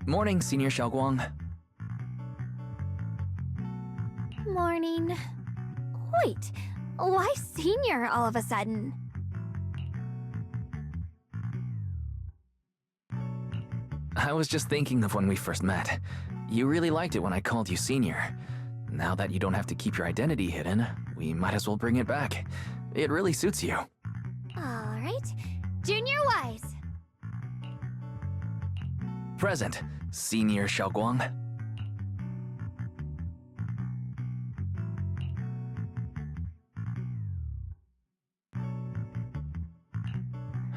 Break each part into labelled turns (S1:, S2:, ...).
S1: Morning, Senior Xiaoguang.
S2: Morning. Wait, why senior all of a sudden?
S1: I was just thinking of when we first met. You really liked it when I called you Senior. Now that you don't have to keep your identity hidden, we might as well bring it back. It really suits you.
S2: Alright. Junior Wise.
S1: Present, Senior Xiaoguang.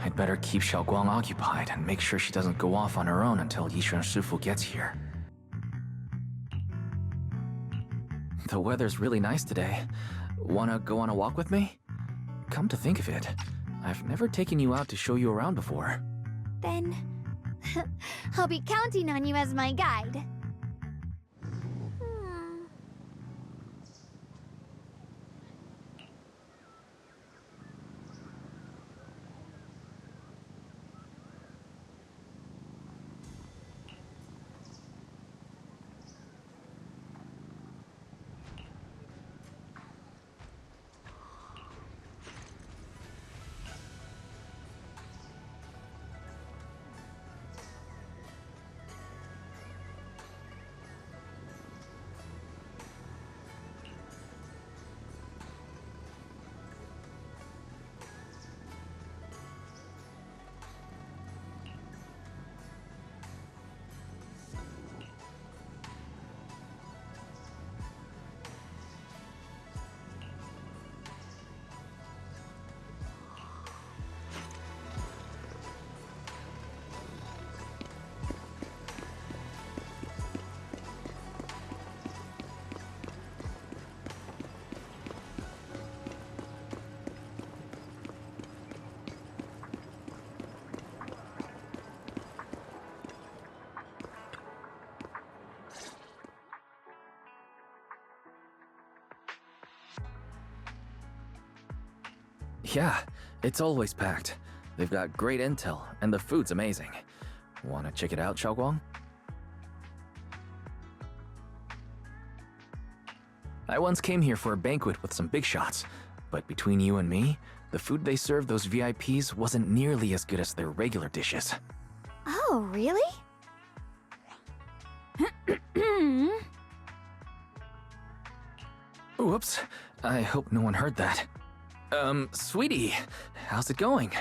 S1: I'd better keep Xiaoguang occupied and make sure she doesn't go off on her own until Yishuan Shifu gets here. The weather's really nice today. Wanna go on a walk with me? Come to think of it, I've never taken you out to show you around before.
S2: Then I'll be counting on you as my guide.
S1: Yeah, it's always packed. They've got great intel, and the food's amazing. Wanna check it out, Xiaoguang? I once came here for a banquet with some big shots, but between you and me, the food they served those VIPs wasn't nearly as good as their regular dishes.
S2: Oh, really?
S1: Whoops, I hope no one heard that. Sweetie, how's it going?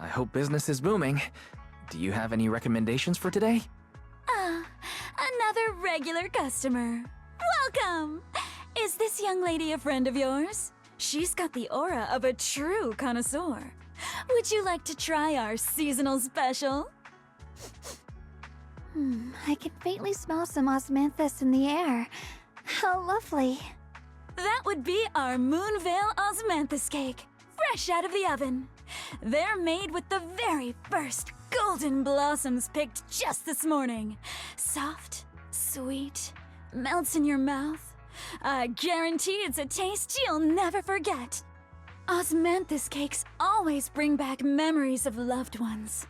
S1: I hope business is booming. Do you have any recommendations for today?
S3: Another regular customer. Welcome! Is this young lady a friend of yours? She's got the aura of a true connoisseur. Would you like to try our seasonal special?
S2: I can faintly smell some osmanthus in the air. How lovely.
S3: That would be our Moonvale Osmanthus cake, fresh out of the oven. They're made with the very first golden blossoms picked just this morning. Soft, sweet, melts in your mouth. I guarantee it's a taste you'll never forget. Osmanthus cakes always bring back memories of loved ones.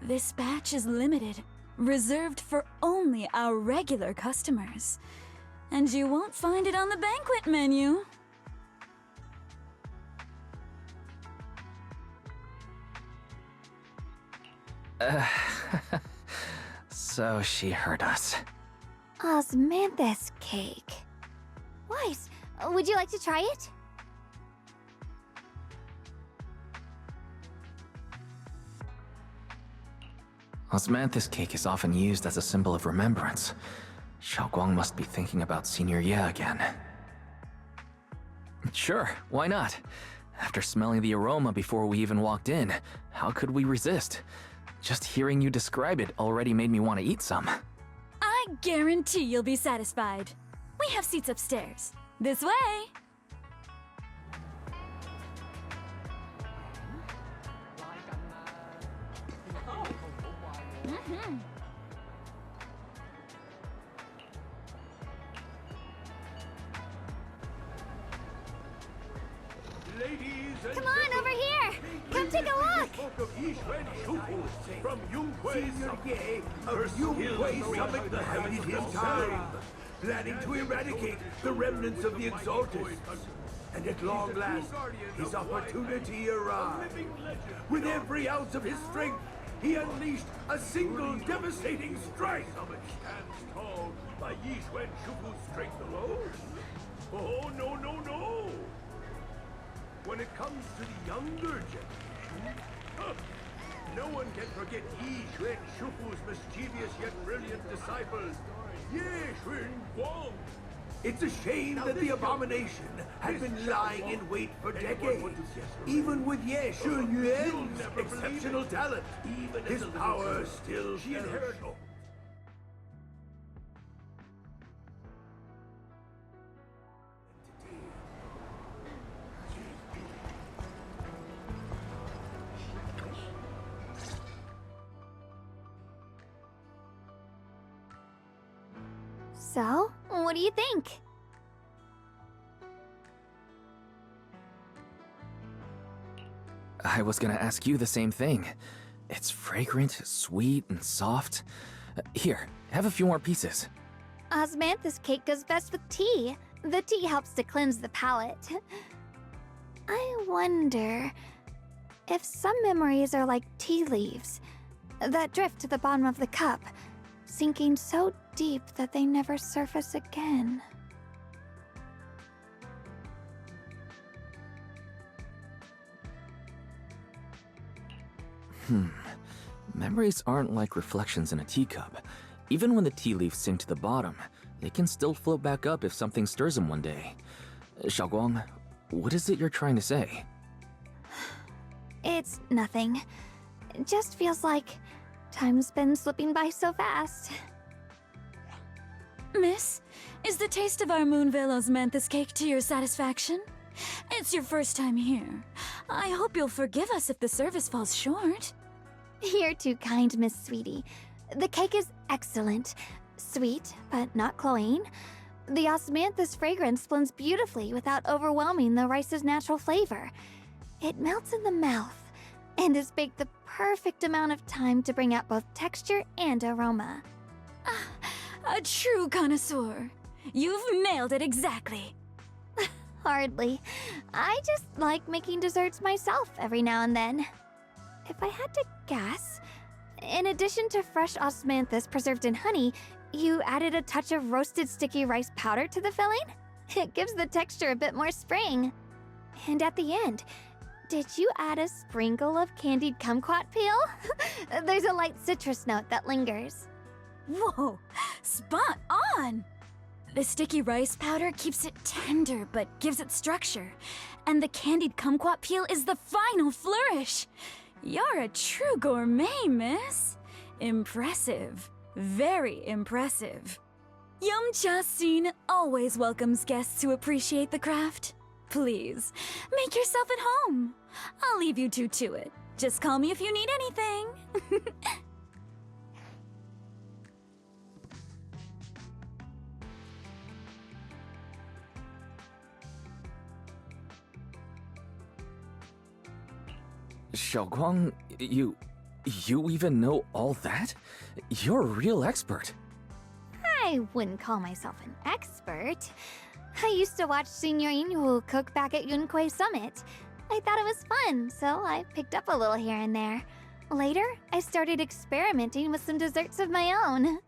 S3: This batch is limited, reserved for only our regular customers. And you won't find it on the banquet menu.
S1: So she heard us.
S2: Osmanthus cake. Wise, would you like to try it?
S1: Osmanthus cake is often used as a symbol of remembrance. Xiaoguang must be thinking about Senior Ye again. Sure, why not? After smelling the aroma before we even walked in, how could we resist? Just hearing you describe it already made me want to eat some.
S3: I guarantee you'll be satisfied. We have seats upstairs. This way!
S2: Come on, over here! Come Take a look!
S4: From Yunquei of Yunquei Summit bided his time, planning to eradicate the remnants of the Exaltists. And at long last, his opportunity arrived. With every ounce of his strength, he unleashed a single devastating strike. Summit stands tall by Yi Xuan Shufu's strength alone. Oh, no, no, no! When it comes to the younger generation, no one can forget Yi Xuan Shufu's mischievous yet brilliant disciple, Ye Xun Guang. It's a shame that the abomination had been lying in wait for decades. Even with Ye Shuyuan's exceptional talent, his power still inherits.
S2: So, what do you think?
S1: I was gonna ask you the same thing. It's fragrant, sweet, and soft. Here, have a few more pieces.
S2: Osmanthus cake goes best with tea. The tea helps to cleanse the palate. I wonder if some memories are like tea leaves that drift to the bottom of the cup, sinking so deep that they never surface again.
S1: Memories aren't like reflections in a teacup. Even when the tea leaves sink to the bottom, they can still float back up if something stirs them one day. Xiaoguang, what is it you're trying to say?
S2: It's nothing. It just feels like time's been slipping by so fast.
S3: Miss, is the taste of our Moonvale Osmanthus cake to your satisfaction? It's your first time here. I hope you'll forgive us if the service falls short.
S2: You're too kind, Miss Sweetie. The cake is excellent. Sweet, but not cloying. The osmanthus fragrance blends beautifully without overwhelming the rice's natural flavor. It melts in the mouth and is baked the perfect amount of time to bring out both texture and aroma.
S3: A true connoisseur. You've nailed it exactly.
S2: Hardly. I just like making desserts myself every now and then. If I had to guess, in addition to fresh osmanthus preserved in honey, you added a touch of roasted sticky rice powder to the filling? It gives the texture a bit more spring. And at the end, did you add a sprinkle of candied kumquat peel? There's a light citrus note that lingers.
S3: Whoa, spot on! The sticky rice powder keeps it tender but gives it structure. And the candied kumquat peel is the final flourish. You're a true gourmet, miss. Impressive. Very impressive. Yum Cha Sin always welcomes guests who appreciate the craft. Please, make yourself at home. I'll leave you two to it. Just call me if you need anything.
S1: Xiaoguang, you even know all that? You're a real expert.
S2: I wouldn't call myself an expert. I used to watch Senior Inhu cook back at Yunquei Summit. I thought it was fun, so I picked up a little here and there. Later, I started experimenting with some desserts of my own.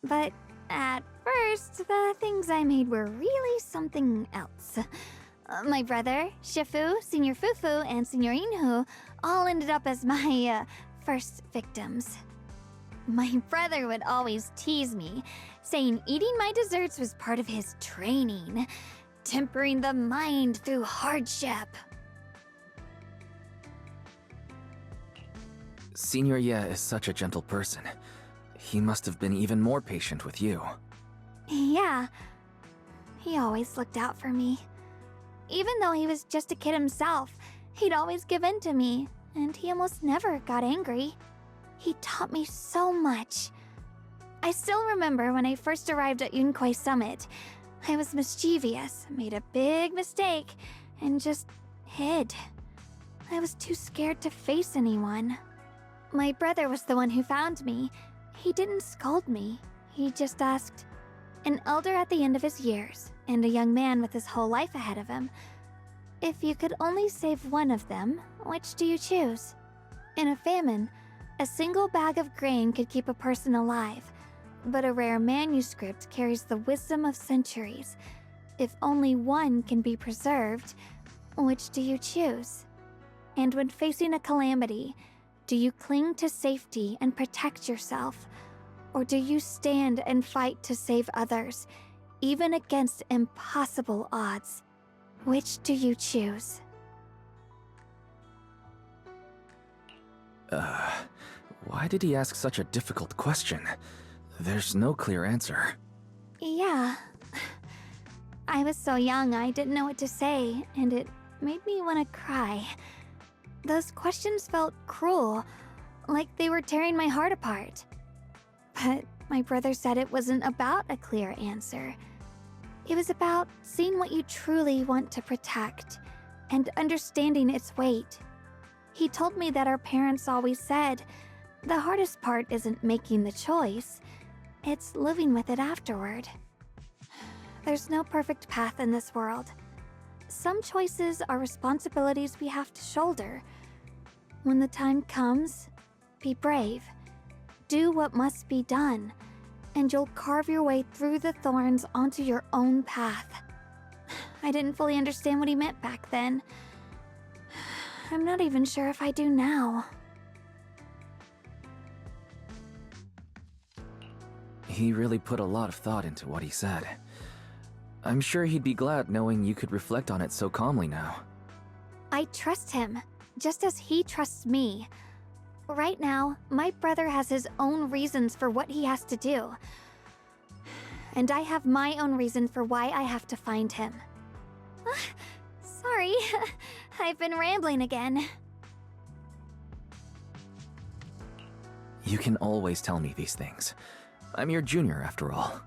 S2: But at first, the things I made were really something else. My brother, Shifu, Senior Fufu, and Senior Inhu all ended up as my first victims. My brother would always tease me, saying eating my desserts was part of his training, tempering the mind through hardship.
S1: Senior Ye is such a gentle person. He must have been even more patient with you.
S2: Yeah, he always looked out for me. Even though he was just a kid himself, he'd always give in to me, and he almost never got angry. He taught me so much. I still remember when I first arrived at Yunquei Summit. I was mischievous, made a big mistake, and just hid. I was too scared to face anyone. My brother was the one who found me. He didn't scold me. He just asked, an elder at the end of his years, and a young man with his whole life ahead of him, if you could only save one of them, which do you choose? In a famine, a single bag of grain could keep a person alive, but a rare manuscript carries the wisdom of centuries. If only one can be preserved, which do you choose? And when facing a calamity, do you cling to safety and protect yourself? Or do you stand and fight to save others, even against impossible odds? Which do you choose?
S1: Why did he ask such a difficult question? There's no clear answer.
S2: Yeah. I was so young I didn't know what to say, and it made me want to cry. Those questions felt cruel, like they were tearing my heart apart. But my brother said it wasn't about a clear answer. It was about seeing what you truly want to protect and understanding its weight. He told me that our parents always said, the hardest part isn't making the choice, it's living with it afterward. There's no perfect path in this world. Some choices are responsibilities we have to shoulder. When the time comes, be brave. Do what must be done, and you'll carve your way through the thorns onto your own path. I didn't fully understand what he meant back then. I'm not even sure if I do now.
S1: He really put a lot of thought into what he said. I'm sure he'd be glad knowing you could reflect on it so calmly now.
S2: I trust him, just as he trusts me. Right now, my brother has his own reasons for what he has to do. And I have my own reason for why I have to find him. Sorry, I've been rambling again.
S1: You can always tell me these things. I'm your junior, after all.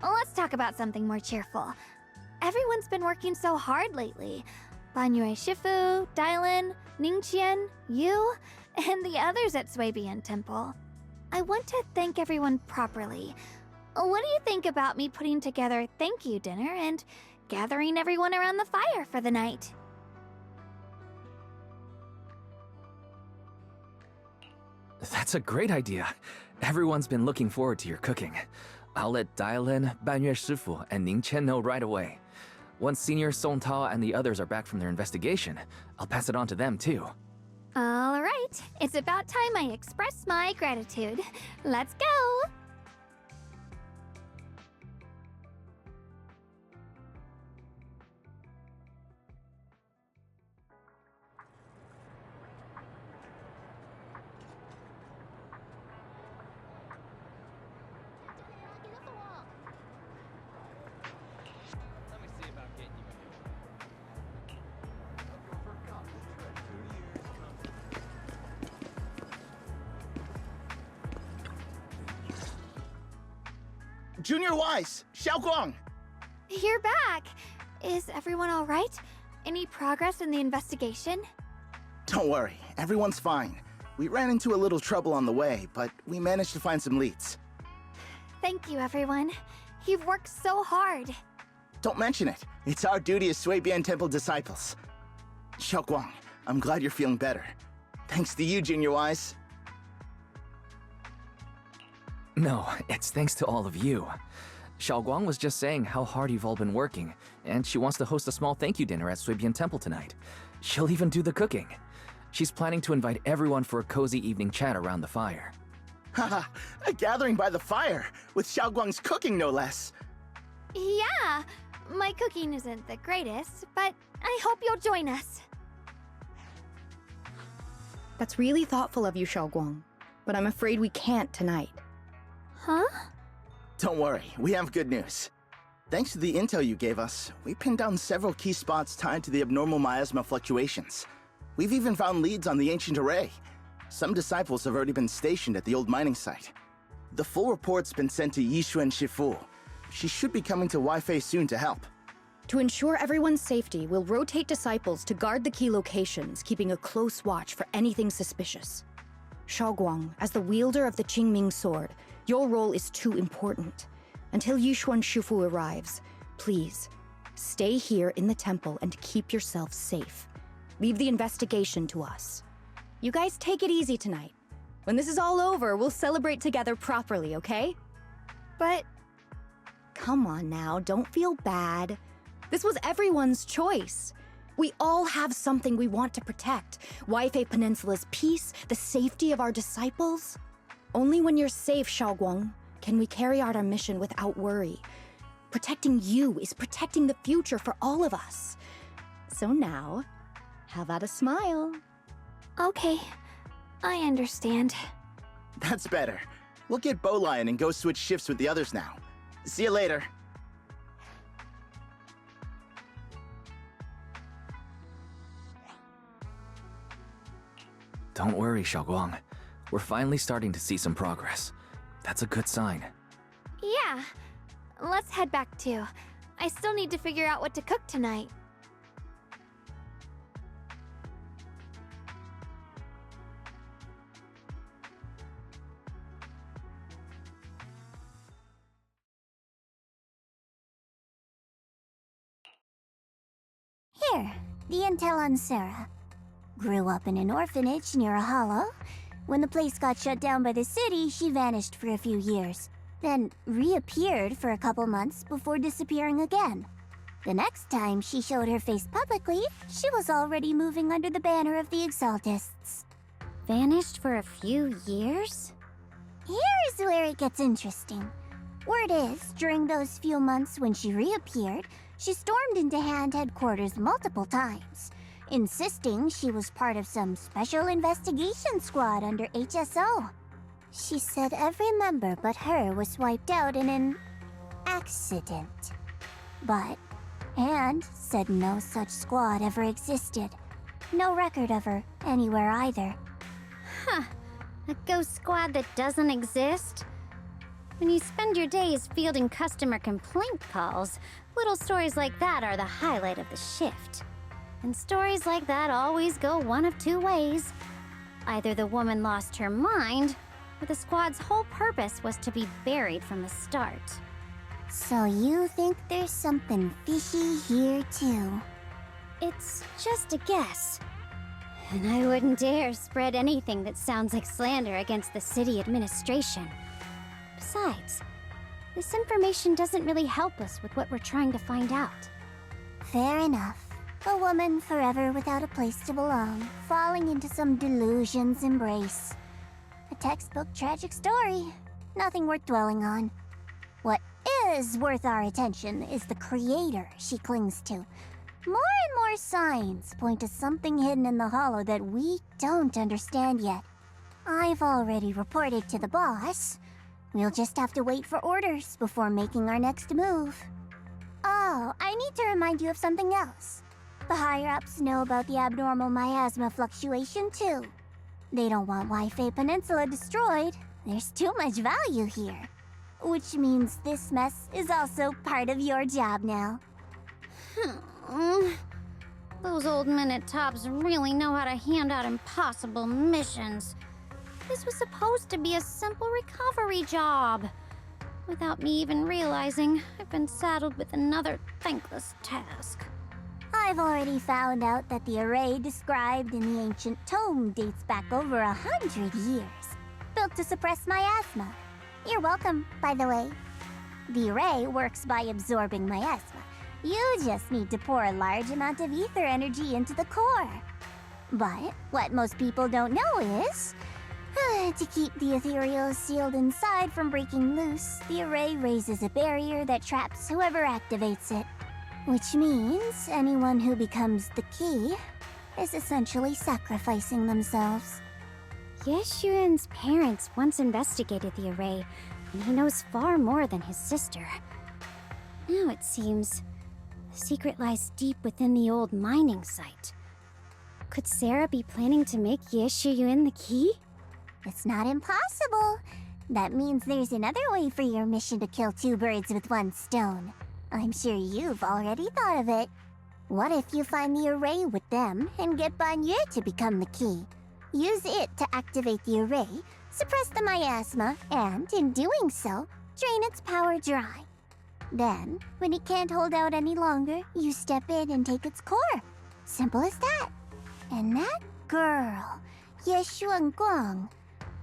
S2: Let's talk about something more cheerful. Everyone's been working so hard lately. Banyue Shifu, Dylan, Ningqian, you, and the others at Swabian Temple. I want to thank everyone properly. What do you think about me putting together a thank you dinner and gathering everyone around the fire for the night?
S1: That's a great idea. Everyone's been looking forward to your cooking. I'll let Dylan, Banyue Shifu, and Ning Chen know right away. Once Senior Song Tao and the others are back from their investigation, I'll pass it on to them too.
S2: All right, it's about time I express my gratitude. Let's go!
S5: Junior Wise, Xiaoguang!
S2: You're back! Is everyone all right? Any progress in the investigation?
S5: Don't worry, everyone's fine. We ran into a little trouble on the way, but we managed to find some leads.
S2: Thank you, everyone. You've worked so hard.
S5: Don't mention it. It's our duty as Swabian Temple disciples. Xiaoguang, I'm glad you're feeling better. Thanks to you, Junior Wise.
S1: No, it's thanks to all of you. Xiaoguang was just saying how hard you've all been working, and she wants to host a small thank you dinner at Swabian Temple tonight. She'll even do the cooking. She's planning to invite everyone for a cozy evening chat around the fire.
S5: Haha, a gathering by the fire, with Xiaoguang's cooking no less.
S2: Yeah, my cooking isn't the greatest, but I hope you'll join us.
S6: That's really thoughtful of you, Xiaoguang, but I'm afraid we can't tonight.
S2: Huh?
S5: Don't worry, we have good news. Thanks to the intel you gave us, we pinned down several key spots tied to the abnormal miasma fluctuations. We've even found leads on the ancient array. Some disciples have already been stationed at the old mining site. The full report's been sent to Yishu and Shifu. She should be coming to Wi-Fi soon to help.
S6: To ensure everyone's safety, we'll rotate disciples to guard the key locations, keeping a close watch for anything suspicious. Shaoguang, as the wielder of the Qingming sword, your role is too important. Until Yishuan Shifu arrives, please, stay here in the temple and keep yourself safe. Leave the investigation to us. You guys take it easy tonight. When this is all over, we'll celebrate together properly, okay?
S2: But
S6: Come on now, don't feel bad. This was everyone's choice. We all have something we want to protect. Wi-Fi Peninsula's peace, the safety of our disciples. Only when you're safe, Shaoguang, can we carry out our mission without worry. Protecting you is protecting the future for all of us. So now, how about a smile?
S2: okay, I understand.
S5: That's better. We'll get Bowline and go switch shifts with the others now. See you later.
S1: Don't worry, Xiaoguang. We're finally starting to see some progress. That's a good sign.
S2: Yeah, let's head back too. I still need to figure out what to cook tonight.
S7: Here, the intel on Sarah. Grew up in an orphanage near a hollow. When the place got shut down by the city, she vanished for a few years. Then reappeared for a couple months before disappearing again. The next time she showed her face publicly, she was already moving under the banner of the Exaltists.
S8: Vanished for a few years?
S7: Here's where it gets interesting. Word is, during those few months when she reappeared, she stormed into Hand headquarters multiple times, insisting she was part of some special investigation squad under HSO. She said every member but her was wiped out in an accident. But Hand said no such squad ever existed. No record of her anywhere either.
S8: Huh. A ghost squad that doesn't exist? When you spend your days fielding customer complaint calls, little stories like that are the highlight of the shift. And stories like that always go one of two ways. Either the woman lost her mind, or the squad's whole purpose was to be buried from the start.
S7: So you think there's something fishy here too?
S8: It's just a guess. And I wouldn't dare spread anything that sounds like slander against the city administration. Besides, this information doesn't really help us with what we're trying to find out.
S7: Fair enough. A woman forever without a place to belong, falling into some delusion's embrace. A textbook tragic story. Nothing worth dwelling on. What is worth our attention is the creator she clings to. More and more signs point to something hidden in the hollow that we don't understand yet. I've already reported to the boss. We'll just have to wait for orders before making our next move. Oh, I need to remind you of something else. The higher-ups know about the abnormal miasma fluctuation, too. They don't want Wi-Fi Peninsula destroyed. There's too much value here. Which means this mess is also part of your job now.
S8: Those old minute tops really know how to hand out impossible missions. This was supposed to be a simple recovery job. Without me even realizing, I've been saddled with another thankless task.
S7: I've already found out that the array described in the ancient tome dates back over 100 years. Built to suppress miasma. You're welcome, by the way. The array works by absorbing miasma. You just need to pour a large amount of ether energy into the core. But what most people don't know is, to keep the ethereal sealed inside from breaking loose, the array raises a barrier that traps whoever activates it. Which means anyone who becomes the key is essentially sacrificing themselves.
S8: Yeshuan's parents once investigated the array, and he knows far more than his sister. Now it seems the secret lies deep within the old mining site. Could Sarah be planning to make Yeshuyun the key?
S7: It's not impossible. That means there's another way for your mission to kill two birds with one stone. I'm sure you've already thought of it. What if you find the array with them and get Banyu to become the key? Use it to activate the array, suppress the miasma, and, in doing so, drain its power dry. Then, when it can't hold out any longer, you step in and take its core. Simple as that. And that girl, Yeshuan Guang,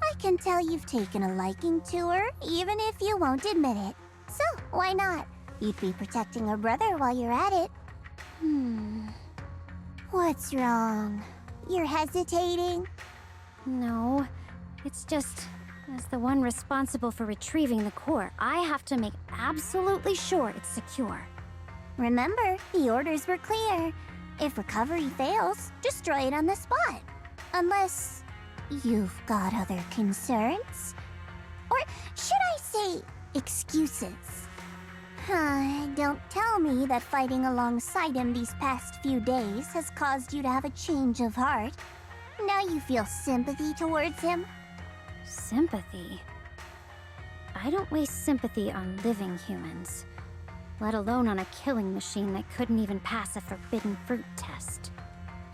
S7: I can tell you've taken a liking to her, even if you won't admit it. So, why not? You'd be protecting her brother while you're at it. What's wrong? You're hesitating?
S8: No, it's just, as the one responsible for retrieving the core, I have to make absolutely sure it's secure.
S7: Remember, the orders were clear. If recovery fails, destroy it on the spot. Unless you've got other concerns? Or should I say, excuses? Don't tell me that fighting alongside him these past few days has caused you to have a change of heart. Now you feel sympathy towards him?
S8: Sympathy? I don't waste sympathy on living humans, let alone on a killing machine that couldn't even pass a forbidden fruit test.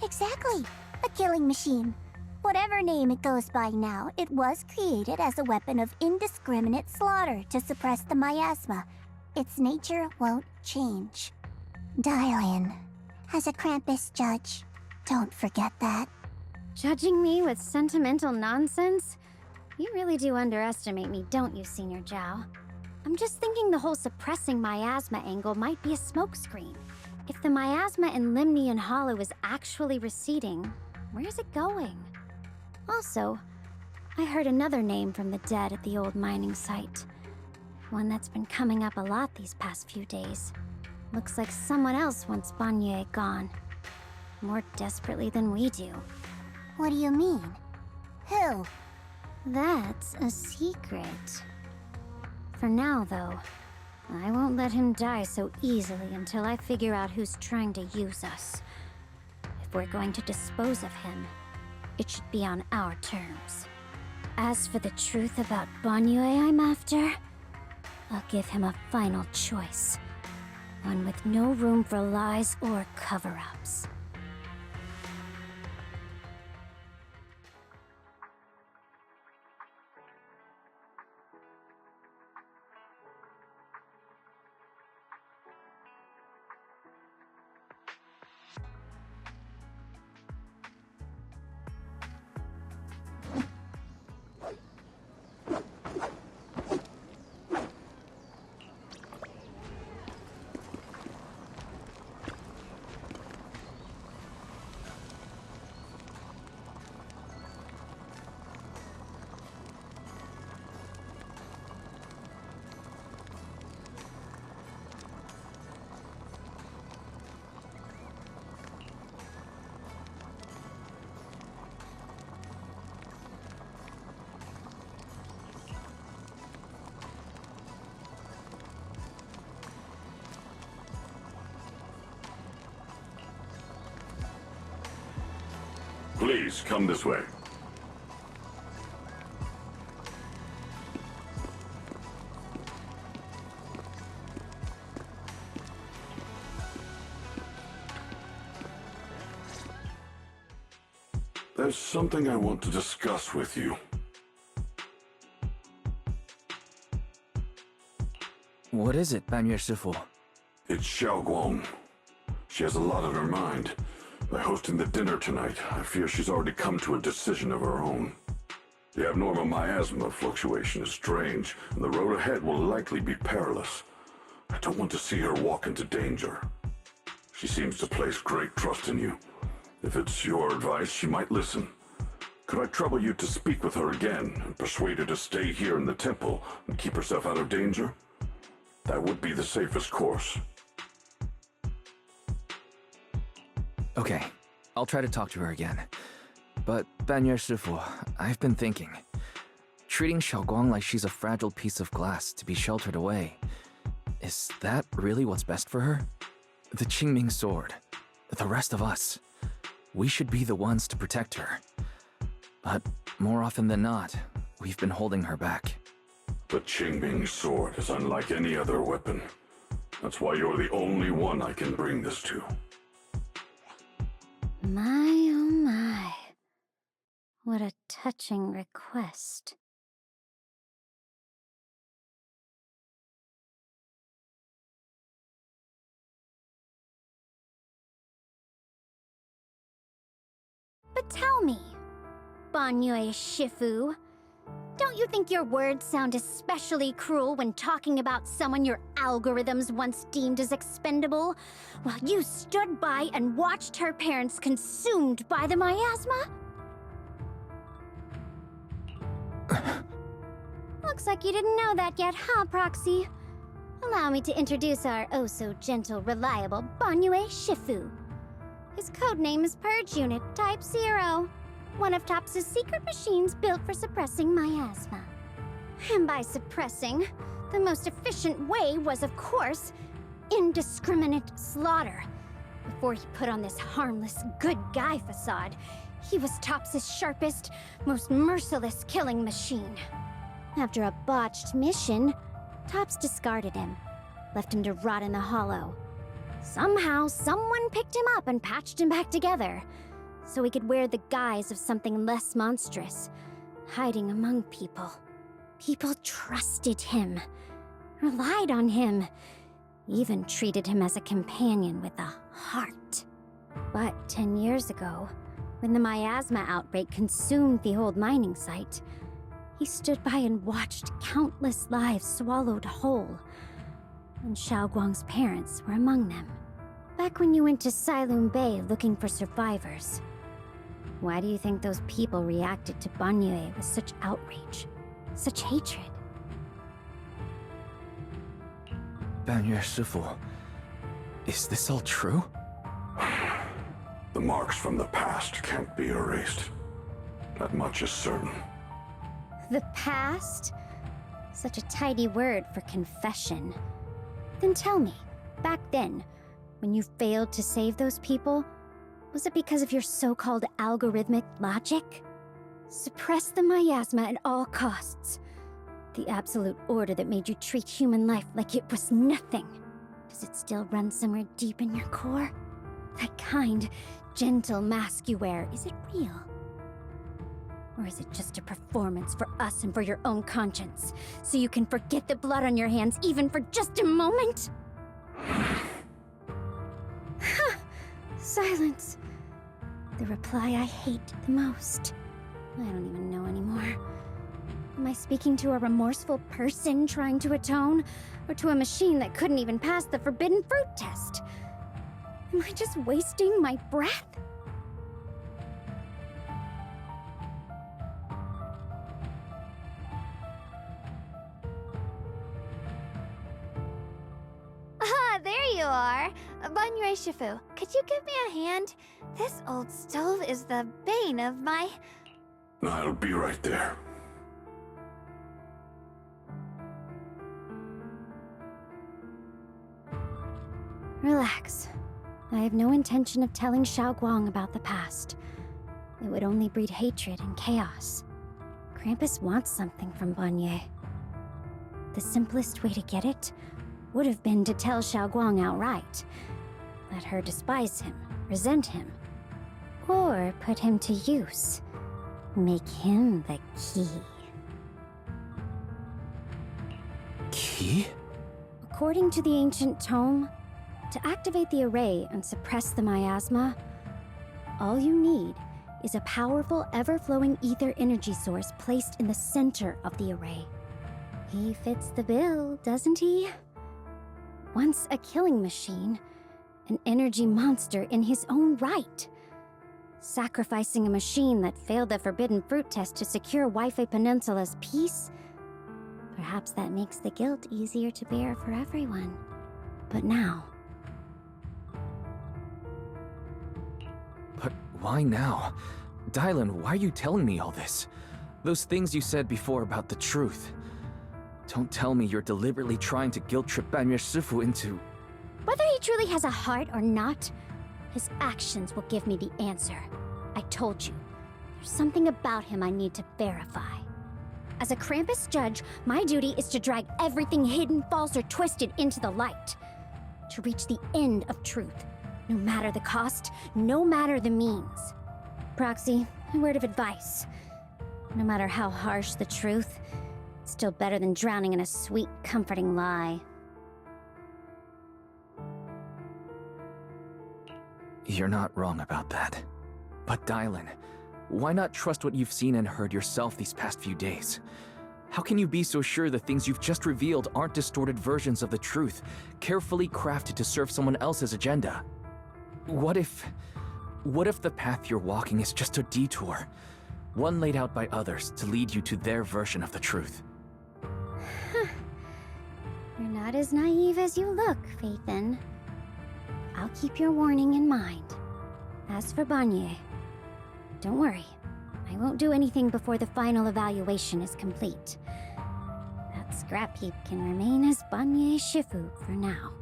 S7: Exactly, a killing machine. Whatever name it goes by now, it was created as a weapon of indiscriminate slaughter to suppress the miasma. Its nature won't change. Dial in. As a Krampus judge, don't forget that.
S8: Judging me with sentimental nonsense? You really do underestimate me, don't you, Senior Zhao? I'm just thinking the whole suppressing miasma angle might be a smokescreen. If the miasma in Limnian Hollow is actually receding, where's it going? Also, I heard another name from the dead at the old mining site. One that's been coming up a lot these past few days. Looks like someone else wants Banyu gone. More desperately than we do.
S7: What do you mean? Who?
S8: That's a secret. For now, though, I won't let him die so easily until I figure out who's trying to use us. If we're going to dispose of him, it should be on our terms. As for the truth about Banyu I'm after, I'll give him a final choice. One with no room for lies or cover-ups.
S9: Please, come this way. There's something I want to discuss with you.
S1: What is it, Banyu Shifu?
S9: It's Xiaoguang. She has a lot on her mind. By hosting the dinner tonight, I fear she's already come to a decision of her own. The abnormal miasma fluctuation is strange, and the road ahead will likely be perilous. I don't want to see her walk into danger. She seems to place great trust in you. If it's your advice, she might listen. Could I trouble you to speak with her again and persuade her to stay here in the temple and keep herself out of danger? That would be the safest course.
S1: Okay, I'll try to talk to her again. But, Banyu Shifu, I've been thinking. Treating Xiaoguang like she's a fragile piece of glass to be sheltered away. Is that really what's best for her? The Qingming sword. The rest of us. We should be the ones to protect her. But more often than not, we've been holding her back.
S9: The Qingming sword is unlike any other weapon. That's why you're the only one I can bring this to.
S8: My, oh my. What a touching request.
S2: But tell me, Banyue Shifu, don't you think your words sound especially cruel when talking about someone your algorithms once deemed as expendable, while you stood by and watched her parents consumed by the miasma? Looks like you didn't know that yet, huh, Proxy? Allow me to introduce our oh-so-gentle, reliable Banyue Shifu. His codename is Purge Unit Type 0, one of TOPS's secret machines built for suppressing miasma. And by suppressing, the most efficient way was, of course, indiscriminate slaughter. Before he put on this harmless, good guy facade, he was TOPS's sharpest, most merciless killing machine. After a botched mission, TOPS discarded him, left him to rot in the hollow. Somehow, someone picked him up and patched him back together, so he could wear the guise of something less monstrous, hiding among people. People trusted him, relied on him, even treated him as a companion with a heart. But 10 years ago, when the miasma outbreak consumed the old mining site, he stood by and watched countless lives swallowed whole, and Xiaoguang's parents were among them. Back when you went to Silum Bay looking for survivors, why do you think those people reacted to Banyue with such outrage, such hatred?
S1: Banyue Shifu, is this all true?
S9: The marks from the past can't be erased. That much is certain.
S2: The past? Such a tidy word for confession. Then tell me, back then, when you failed to save those people, was it because of your so-called algorithmic logic? Suppress the miasma at all costs. The absolute order that made you treat human life like it was nothing. Does it still run somewhere deep in your core? That kind, gentle mask you wear, is it real? Or is it just a performance for us and for your own conscience, so you can forget the blood on your hands even for just a moment? Silence. The reply I hate the most. I don't even know anymore. Am I speaking to a remorseful person trying to atone, or to a machine that couldn't even pass the forbidden fruit test? Am I just wasting my breath? Ah, there you are! Banyue Shifu, could you give me a hand? This old stove is the bane of my...
S9: I'll be right there.
S2: Relax. I have no intention of telling Xiaoguang about the past. It would only breed hatred and chaos. Krampus wants something from Banyue. The simplest way to get it would have been to tell Xiaoguang outright. Let her despise him, resent him, or put him to use. Make him the key.
S1: Key?
S2: According to the ancient tome, to activate the array and suppress the miasma, all you need is a powerful, ever-flowing ether energy source placed in the center of the array. He fits the bill, doesn't he? Once a killing machine, an energy monster in his own right. Sacrificing a machine that failed the forbidden fruit test to secure Wi-Fi Peninsula's peace? Perhaps that makes the guilt easier to bear for everyone. But now...
S1: But why now? Dylan, why are you telling me all this? Those things you said before about the truth. Don't tell me you're deliberately trying to guilt-trip Banyue Shifu into...
S2: Whether he truly has a heart or not, his actions will give me the answer. I told you, there's something about him I need to verify.
S8: As a Krampus judge, my duty is to drag everything hidden, false, or twisted into the light. To reach the end of truth, no matter the cost, no matter the means. Proxy, a word of advice. No matter how harsh the truth, it's still better than drowning in a sweet, comforting lie.
S1: You're not wrong about that. But Dylan, why not trust what you've seen and heard yourself these past few days? How can you be so sure the things you've just revealed aren't distorted versions of the truth, carefully crafted to serve someone else's agenda? What if the path you're walking is just a detour? One laid out by others to lead you to their version of the truth.
S8: You're not as naive as you look, Phaethon. I'll keep your warning in mind. As for Banye, don't worry. I won't do anything before the final evaluation is complete. That scrap heap can remain as Banye Shifu for now.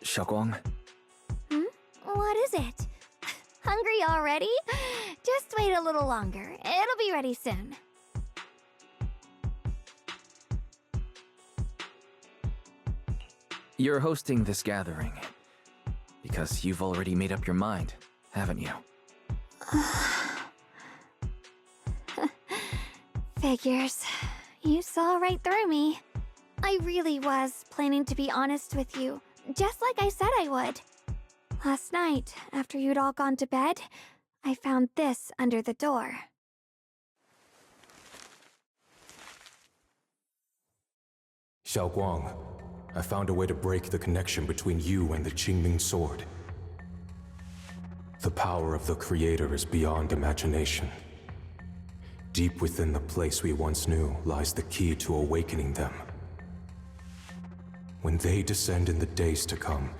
S1: Xiaoguang,
S2: What is it? Hungry already? Just wait a little longer. It'll be ready soon.
S1: you're hosting this gathering because you've already made up your mind, haven't you?
S2: Figures. You saw right through me. I really was planning to be honest with you, just like I said I would. Last night, after you'd all gone to bed, I found this under the door.
S10: Xiaoguang, I found a way to break the connection between you and the Qingming sword. The power of the Creator is beyond imagination. Deep within the place we once knew lies the key to awakening them. When they descend in the days to come,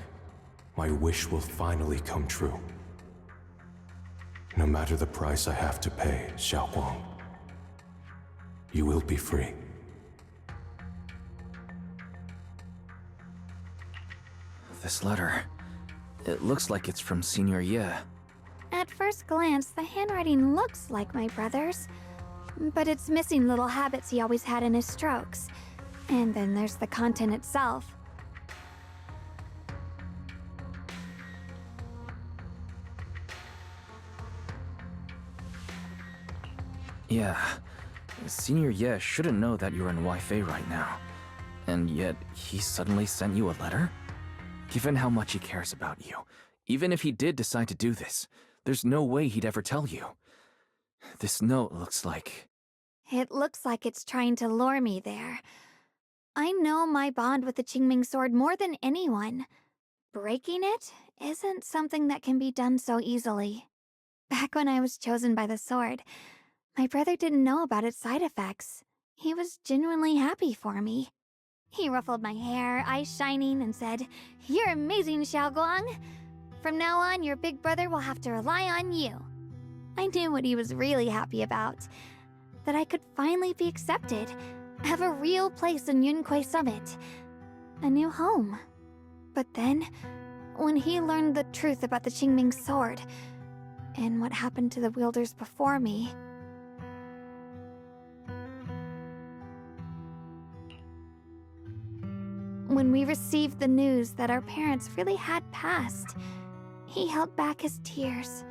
S10: my wish will finally come true. No matter the price I have to pay, Xiaoguang, you will be free.
S1: This letter, it looks like it's from Senior Ye.
S2: At first glance, the handwriting looks like my brother's, but it's missing little habits he always had in his strokes. And then there's the content itself.
S1: Yeah, Senior Ye shouldn't know that you're in Wi-Fi right now. And yet, he suddenly sent you a letter? Given how much he cares about you, even if he did decide to do this, there's no way he'd ever tell you. This note looks like...
S2: It looks like it's trying to lure me there. I know my bond with the Qingming sword more than anyone. Breaking it isn't something that can be done so easily. Back when I was chosen by the sword, my brother didn't know about its side effects. He was genuinely happy for me. He ruffled my hair, eyes shining, and said, "You're amazing, Xiaoguang. From now on, your big brother will have to rely on you." I knew what he was really happy about. That I could finally be accepted, have a real place in Yunquei Summit. A new home. But then, when he learned the truth about the Qingming sword, and what happened to the wielders before me... When we received the news that our parents really had passed, he held back his tears.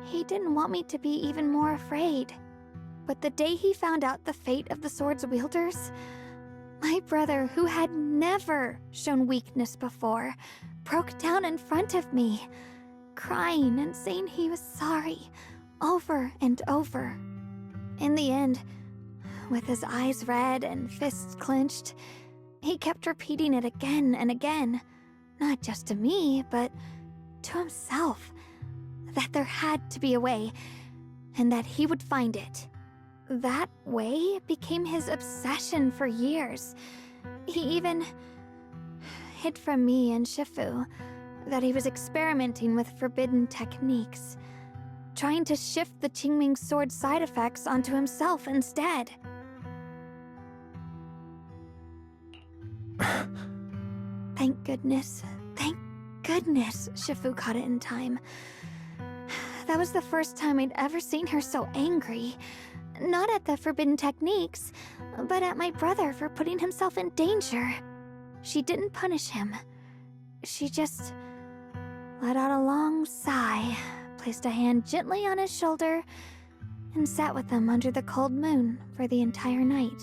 S2: He didn't want me to be even more afraid. But the day he found out the fate of the sword's wielders, my brother, who had never shown weakness before, broke down in front of me, crying and saying he was sorry, over and over. In the end, with his eyes red and fists clenched, he kept repeating it again and again, not just to me, but to himself, that there had to be a way, and that he would find it. That way became his obsession for years. He even hid from me and Shifu that he was experimenting with forbidden techniques. trying to shift the Qingming sword side effects onto himself instead. Thank goodness. Thank goodness Shifu caught it in time. That was the first time I'd ever seen her so angry. Not at the forbidden techniques, but at my brother for putting himself in danger. She didn't punish him. She just let out a long sigh, placed a hand gently on his shoulder, and sat with him under the cold moon for the entire night.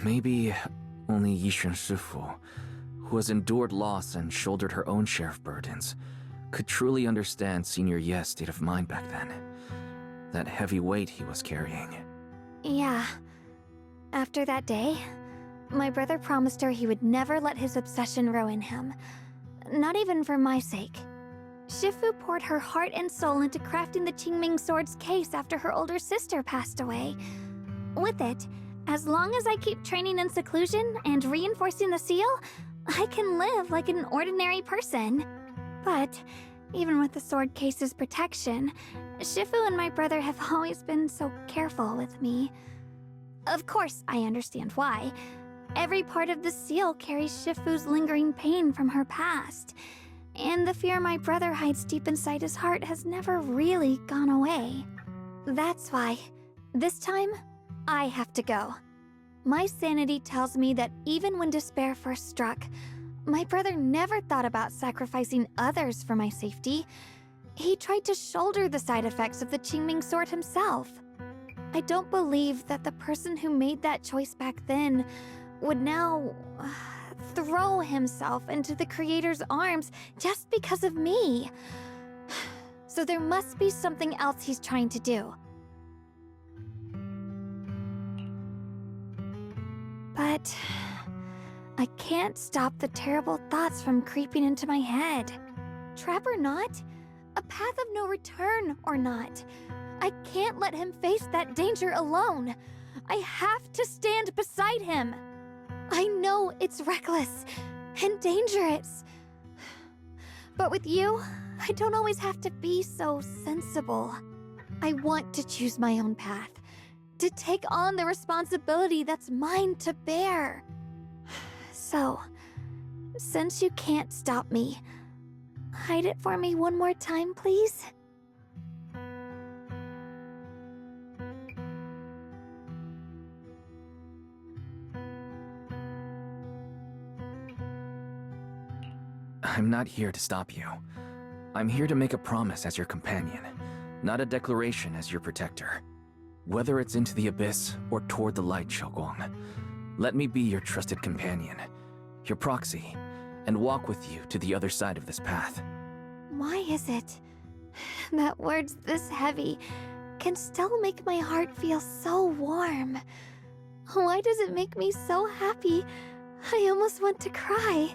S1: Maybe only Yixun Shifu, who has endured loss and shouldered her own share of burdens, could truly understand Senior Ye's state of mind back then. That heavy weight he was carrying.
S2: Yeah. After that day, my brother promised her he would never let his obsession ruin him. Not even for my sake. Shifu poured her heart and soul into crafting the Qingming sword's case after her older sister passed away. With it, as long as I keep training in seclusion and reinforcing the seal, I can live like an ordinary person. But even with the sword case's protection, Shifu and my brother have always been so careful with me. Of course, I understand why. Every part of the seal carries Shifu's lingering pain from her past, and the fear my brother hides deep inside his heart has never really gone away. That's why, this time, I have to go. My sanity tells me that even when despair first struck, my brother never thought about sacrificing others for my safety. He tried to shoulder the side effects of the Qingming sword himself. I don't believe that the person who made that choice back then would now throw himself into the Creator's arms just because of me. So there must be something else he's trying to do. But I can't stop the terrible thoughts from creeping into my head. Trap or not, a path of no return or not, I can't let him face that danger alone. I have to stand beside him. I know it's reckless and dangerous. But with you, I don't always have to be so sensible. I want to choose my own path, to take on the responsibility that's mine to bear. So, since you can't stop me, hide it for me one more time, please?
S1: I'm not here to stop you. I'm here to make a promise as your companion, not a declaration as your protector. Whether it's into the abyss or toward the light, Xiaoguang, let me be your trusted companion, your proxy, and walk with you to the other side of this path.
S2: Why is it that words this heavy can still make my heart feel so warm? Why does it make me so happy I almost want to cry?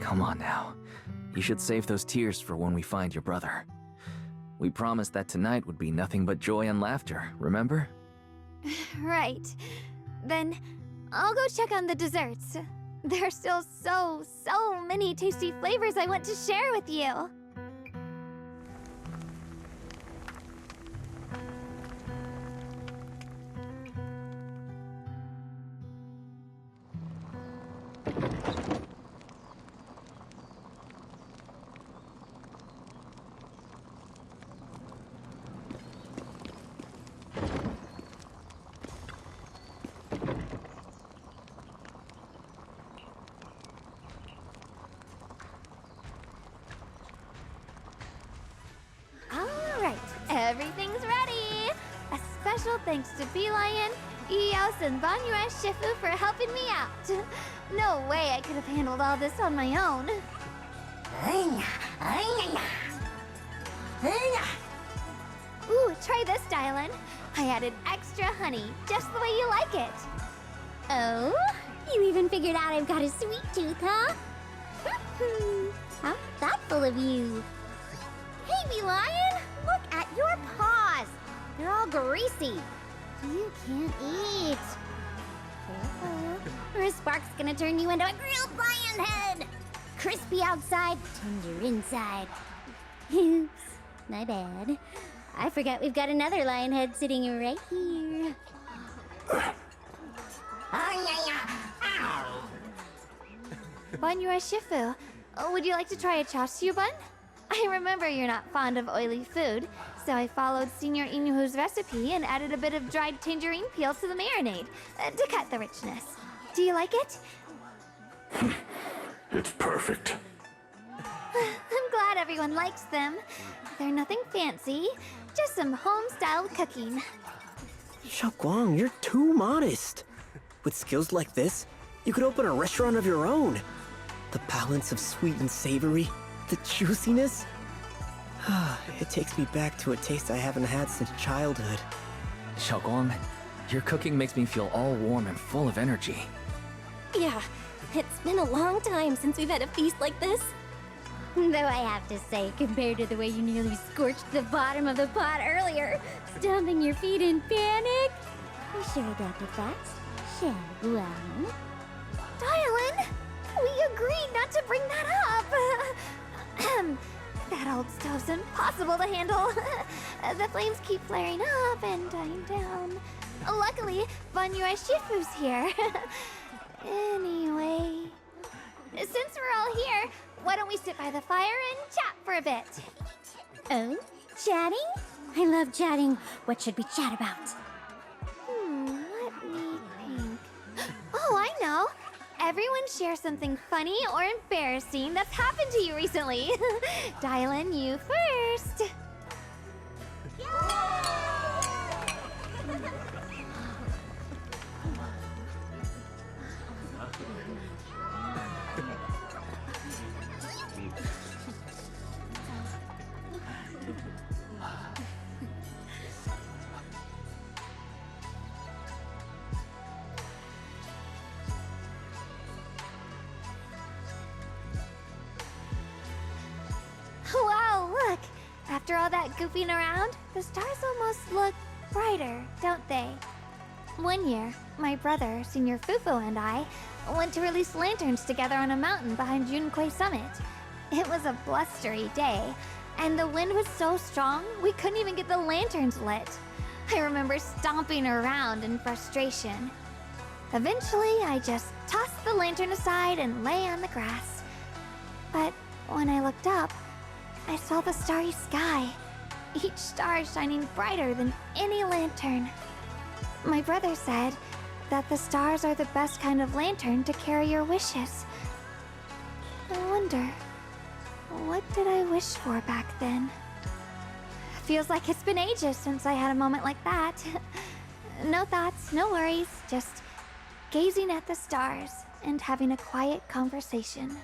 S1: Come on now. You should save those tears for when we find your brother. We promised that tonight would be nothing but joy and laughter, remember?
S2: Right. Then I'll go check on the desserts. There are still so many tasty flavors I want to share with you. Everything's ready! A special thanks to Bee Lion, Eos, and Banyue Shifu for helping me out. No way I could have handled all this on my own. Ooh, try this, Dylan. I added extra honey, just the way you like it.
S8: Oh? You even figured out I've got a sweet tooth, huh? How thoughtful of you. Hey, Bee Lion! Look at your paws! They're all greasy. You can't eat. Careful. Or a spark's gonna turn you into a grilled lion head! Crispy outside, tender inside. Oops, my bad. I forgot we've got another lion head sitting right here.
S2: Bun, you're a Shifu. Would you like to try a chashu bun? I remember you're not fond of oily food, so I followed Senior Inuhu's recipe and added a bit of dried tangerine peel to the marinade to cut the richness. Do you like it?
S9: It's perfect.
S2: I'm glad everyone likes them. They're nothing fancy, just some home-style cooking.
S11: Xiaoguang, you're too modest. With skills like this, you could open a restaurant of your own. The balance of sweet and savory, the juiciness. It takes me back to a taste I haven't had since childhood.
S1: Xiaoguang, your cooking makes me feel all warm and full of energy.
S8: Yeah, it's been a long time since we've had a feast like this. Though I have to say, compared to the way you nearly scorched the bottom of the pot earlier, stomping your feet in panic, we sure adapted fast. Xiaoguang.
S2: Dialin, we agreed not to bring that up. That old stove's impossible to handle. The flames keep flaring up and dying down. Luckily, Banyue Shifu's here. Anyway, since we're all here, why don't we sit by the fire and chat for a bit?
S8: Oh? Chatting? I love chatting. What should we chat about?
S2: Let me think. Oh, I know. Everyone share something funny or embarrassing that's happened to you recently. Dialin, you first. Wow, look! After all that goofing around, the stars almost look brighter, don't they? One year, my brother, Senior Fufu, and I went to release lanterns together on a mountain behind Junkui Summit. It was a blustery day, and the wind was so strong we couldn't even get the lanterns lit. I remember stomping around in frustration. Eventually, I just tossed the lantern aside and lay on the grass. But when I looked up, I saw the starry sky, each star shining brighter than any lantern. My brother said that the stars are the best kind of lantern to carry your wishes. I wonder, what did I wish for back then? Feels like it's been ages since I had a moment like that. No thoughts, no worries, just gazing at the stars and having a quiet conversation.